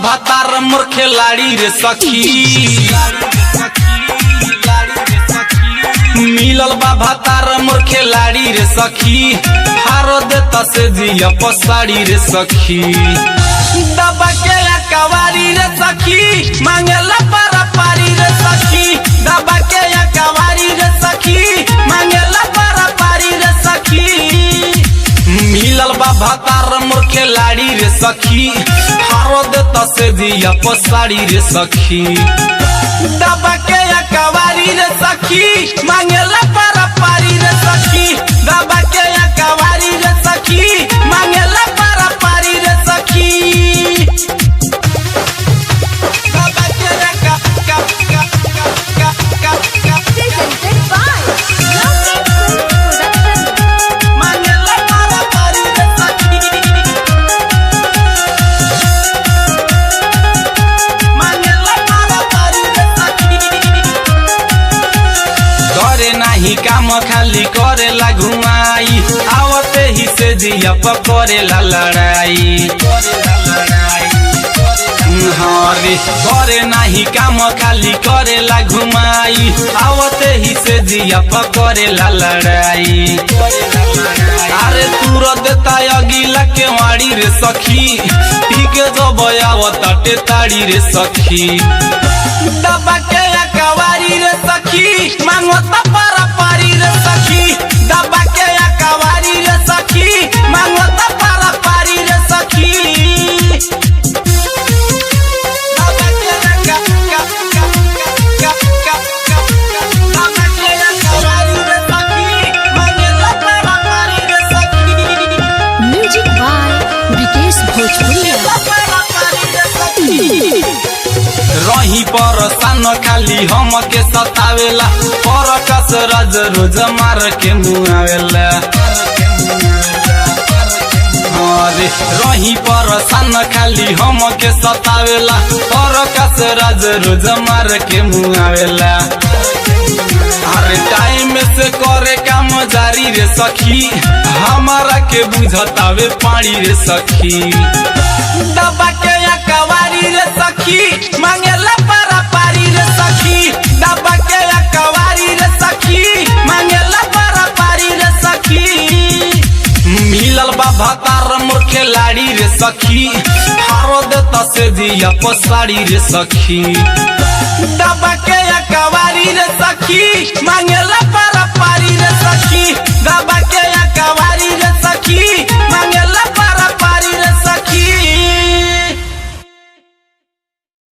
भातार मोर खिलाड़ी रे सखी। मिलल बा भातार मोर खिलाड़ी रे सखी। हारो देता से जिया पसाड़ी रे सखी। दबा के कवारी रे सखी मांगेला पारा पारी रे सखी। दबा के कवारी रे सखी मांगेला पारा पारी रे सखी। मिलल बा भातार मोर खिलाड़ी रे सखी। हारो देता से जिया पसाड़ी रे सखी। दबा के कवारी रे सखी मांगेला पारा पारी रे सखी। दबा के कवारी रे सखी मांगेला पारा पारी रे सखी। काम खाली करेला घुमाई। आवते ही से जिया पकड़ेला लड़ाई। हरे करे नाही काम खाली करेला घुमाई। आवते ही से जिया पकड़ेला लड़ाई। अरे तूर देता अगिला के वाड़ी रे सखी। ठीक जब आवता टेताड़ी रे सखी। दबा के कवारी रे सखी मांगता पारा पारी रे सखी। दबा के कवारी रे सखी मांगता पारा पारी रे सखी। म्यूजिक बाय विकेश भोजपुरिया। रही परसान खाली हम के सतावेला। पर कसरज रोज मार के मुआवेला। रही परसान खाली हम के सतावेला। पर कसरज रोज मार के मुआवेला। अरे टाइम से करे काम जारी रे सखी। हमारा के बुझतावे पानी रे सखी। दबा के कवारी रे सखी मांगेला पारा पारी रे सखी। दबा के कवारी रे सखी मांगेला पारा पारी रे सखी। मिलल बा भातार मोर खिलाड़ी रे सखी। हारो देता से जिया पसाड़ी रे सखी। दबा के कवारी रे सखी मांगेला